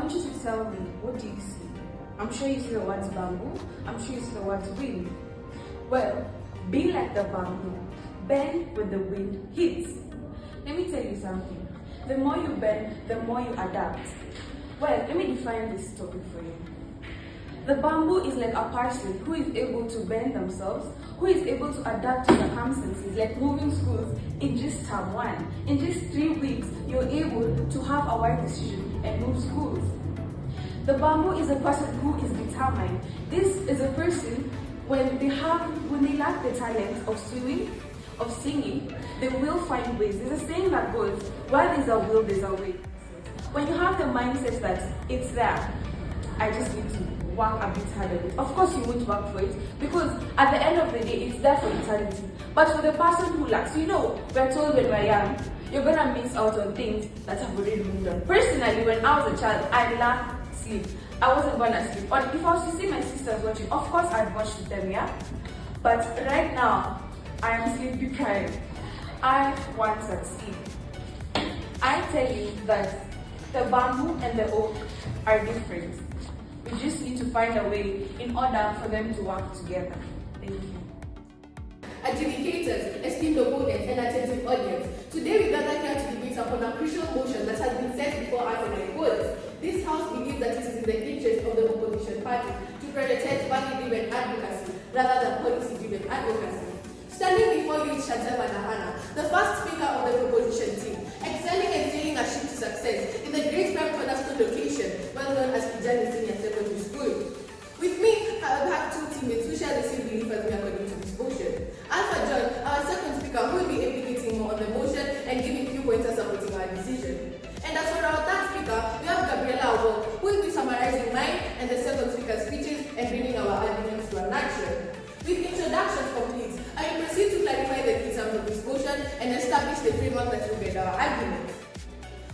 want you to tell me, what do you see? I'm sure you see the words bamboo. I'm sure you see the words wind. Well, be like the bamboo. Bend when the wind hits. Let me tell you something. The more you bend, the more you adapt. Well, let me define this topic for you. The bamboo is like a person who is able to bend themselves, who is able to adapt to circumstances, like moving schools in just term 1. In just 3 weeks, you're able to have a wide decision and move schools. The bamboo is a person who is determined. This is a person when they lack the talent of swimming, of singing, they will find ways. There's a saying that goes, where there's a will, there's a way. When you have the mindset that it's there, I just need to work a bit harder. Of course you won't work for it, because at the end of the day, it's there for eternity. But for the person who lacks, we're told when we're young, you're gonna miss out on things that have already been done. Personally, when I was a child, I lacked sleep. I wasn't gonna sleep. Or if I was to see my sisters watching, of course I'd watch with them, yeah? But right now, I am sleep deprived. I want that sleep. I tell you that the bamboo and the oak are different. We just need to find a way in order for them to work together. Thank you. Adjudicators, esteemed opponents, and attentive audience, today we gather here to debate upon a crucial motion that has been set before us, and I quote, "This House believes that it is in the interest of the opposition party to prioritize value-driven advocacy rather than policy-driven advocacy." Standing before you is Chantal Madahana, the first speaker of the proposition team, excelling and sailing a ship to success in the great prime cornerstone location, well known as Kijani Senior Secondary School. With me, I have two teammates who share the same belief as me according to this motion. Alpha John, our second speaker, who will be implicating more on the motion and giving few pointers supporting our decision. And as for our third speaker, we have Gabriela Awok, who will be summarizing mine and the second speaker's speeches and bringing our arguments to a nutshell. With introductions complete, I will proceed to clarify the key terms of this motion and establish the framework that will guide our argument.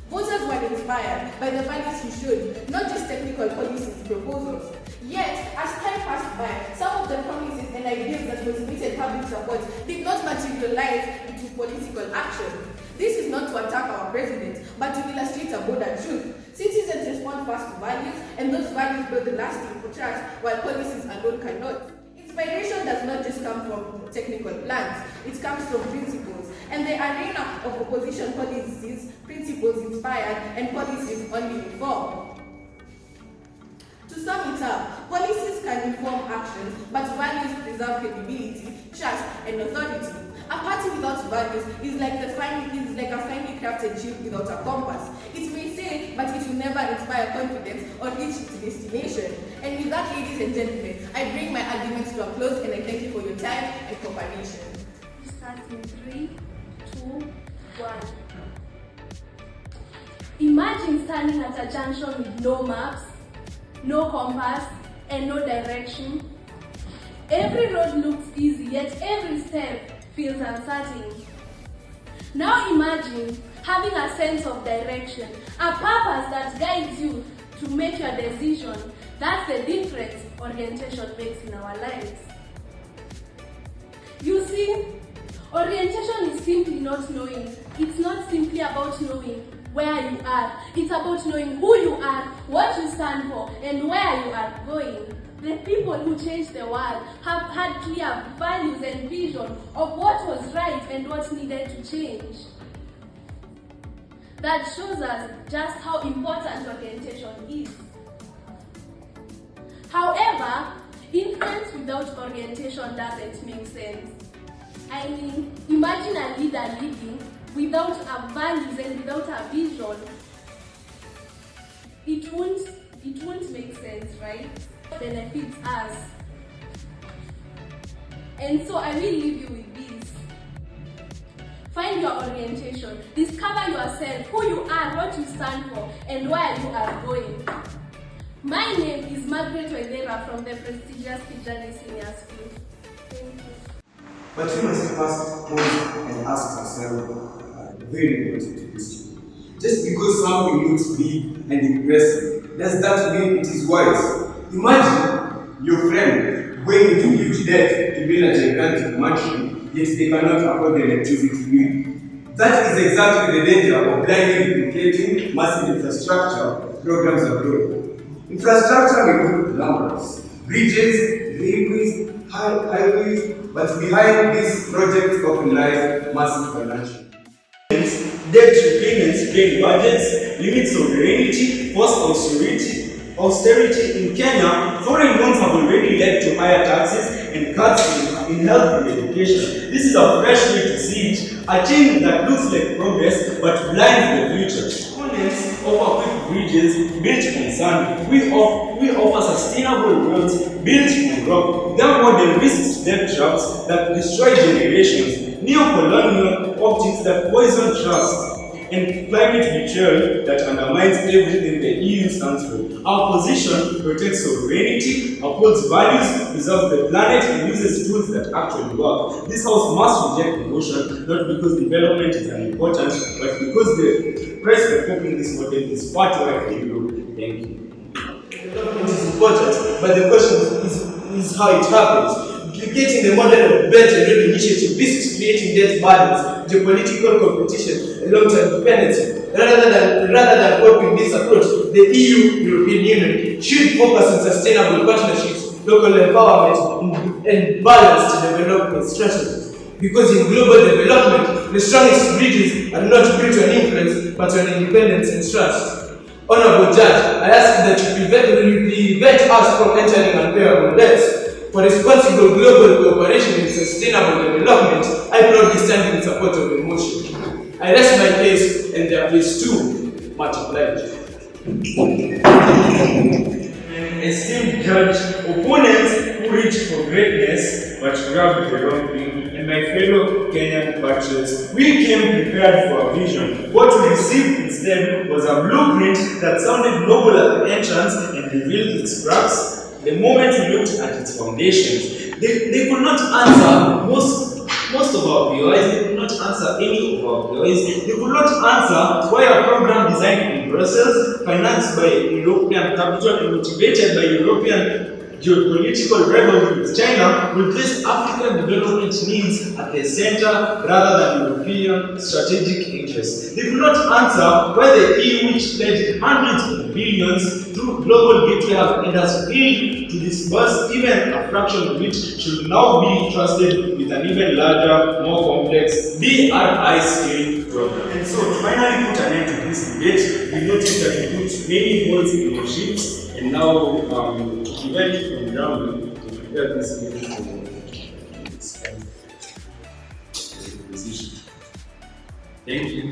Voters were inspired by the values he showed, not just technical policies proposals. Yet, as time passed by, some of the promises and ideas that motivated public support did not materialize into political action. This is not to attack our president, but to illustrate a bolder truth. Citizens respond fast to values, and those values build lasting trust, while policies alone cannot. Inspiration does not just come from technical plans, it comes from principles. And the arena of opposition policies, principles inspired and policies only inform. To sum it up, policies can inform actions, but values preserve credibility, trust, and authority. A party without values is like a finely crafted ship without a compass. It may say, but it will never inspire confidence or reach its destination. And with that, ladies and gentlemen, I bring my arguments to a close, and I thank you for your time and cooperation. We start in 3, 2, 1. Imagine standing at a junction with no maps, no compass, and no direction. Every road looks easy, yet every step feels uncertain. Now imagine having a sense of direction, a purpose that guides you to make your decision. That's the difference orientation makes in our lives. You see, orientation is simply not knowing. It's not simply about knowing where you are. It's about knowing who you are, what you stand for, and where you are going. The people who changed the world have had clear values and vision of what was right and what needed to change. That shows us just how important orientation is. However, influence without orientation doesn't make sense. I mean, imagine a leader leading without a values and without a vision. It won't make sense, right? Benefits us. And so I will leave you with this. Find your orientation, discover yourself, who you are, what you stand for, and where you are going. My name is Margaret Wedera from the prestigious Kijani Senior School. Thank you. But we must first pause and ask ourselves a very important question. Just because something looks big and impressive, does that mean it is wise? Imagine your friend going into huge debt to build a gigantic mansion, yet they cannot afford the electricity bill. That is exactly the danger of blindly duplicating massive infrastructure programs abroad. Infrastructure may look glamorous, bridges, railways, highways, but behind these projects often lies massive financial. Debt repayments drain budgets, limit sovereignty, force austerity in Kenya. Foreign loans have already led to higher taxes and cuts in health and education. This is a fresh way to see it, a change that looks like progress but blinds the future. Opponents offer quick bridges built on sand. We offer sustainable roads built on rock. Their model risks debt traps that destroy generations, neo-colonial optics that poison trust, and climate betrayal that undermines everything the EU stands for. Our position protects sovereignty, upholds values, preserves the planet, and uses tools that actually work. This House must reject the motion, not because development is unimportant, but because the price of copying this model is far too high for Europe. Thank you. Development is important, but the question is how it happens. Duplicating the model of Belt and Road Initiative risks creating debt burdens, geopolitical competition, and long-term dependency. Rather than copying this approach, the European Union should focus on sustainable partnerships, local empowerment, and balanced development strategies. Because in global development, the strongest bridges are not built on influence, but on independence and trust. Honorable Judge, I ask that you prevent us from entering unpayable debts. For responsible global cooperation and sustainable development, I proudly stand in support of the motion. I rest my case and there are please too much obliged. Esteemed judge, opponents who reach for greatness but grab the wrong thing, and my fellow Kenyan patriots, we came prepared for a vision. What we received instead was a blueprint that sounded noble at the entrance and revealed its cracks. The moment we looked at its foundations, they could not answer most of our POIs, they could not answer any of our POIs, they could not answer why a program designed in Brussels, financed by European capital and motivated by European geopolitical rivalry with China will place African development needs at the center rather than European strategic interests. They could not answer why the EU, which pledged hundreds of billions through global gateway and has failed to disburse even a fraction of it, should now be trusted with an even larger, more complex BRI scale program. And so to finally put an end to this debate, we noticed that we put many holes in the ships. And now, we went from ground to prepare this meeting for this kind of position. Thank you.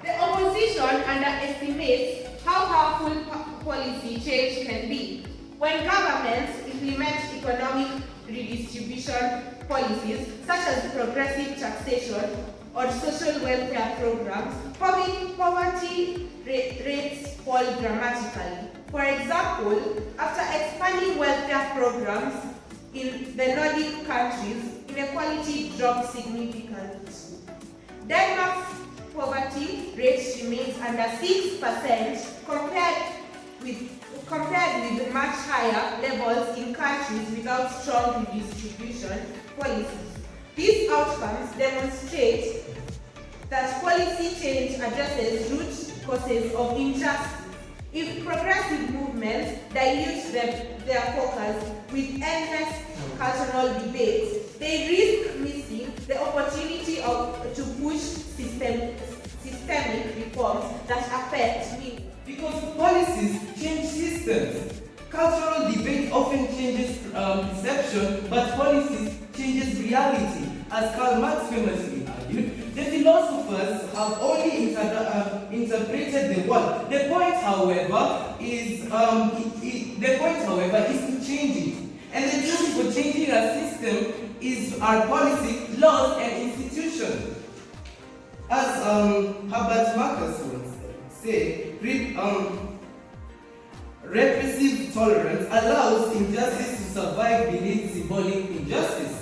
The opposition underestimates how powerful policy change can be. When governments implement economic redistribution policies, such as progressive taxation or social welfare programs, poverty rates fall dramatically. For example, after expanding welfare programs in the Nordic countries, inequality dropped significantly. Denmark's poverty rate remains under 6% compared with much higher levels in countries without strong redistribution policies. These outcomes demonstrate that policy change addresses root causes of injustice. If progressive movements dilute their focus with endless cultural debates, they risk missing the opportunity to push systemic reforms that affect me. Because policies change systems. Cultural debate often changes perception, but policies changes reality. As Karl Marx famously argued, the philosophers have only interpreted the world. The point, however, is to change it. And the tool for changing a system is our policy, laws, and institutions. As Herbert Marcus once said, repressive tolerance allows injustice to survive beneath symbolic injustice.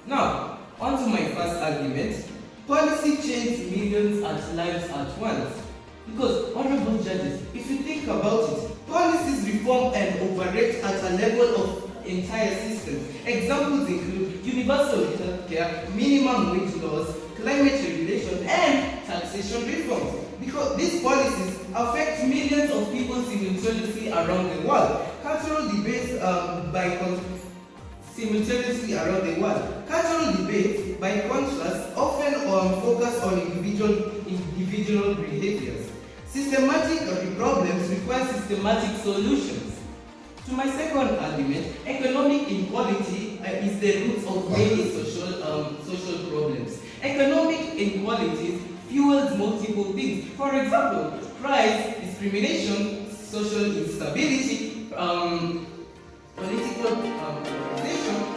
Now, on to my first argument. Policy changes millions of lives at once. Because, honorable judges, if you think about it, policies reform and operate at a level of entire systems. Examples include universal healthcare, minimum wage laws, climate regulation, and taxation reforms. Because these policies affect millions of people simultaneously around the world. Cultural debates simultaneously around the world. Cultural debates, by contrast, often focus on individual behaviors. Systematic problems require systematic solutions. To my second argument, economic inequality is the root of many social problems. Economic inequalities fuels multiple things. For example, price discrimination, social instability, political polarization,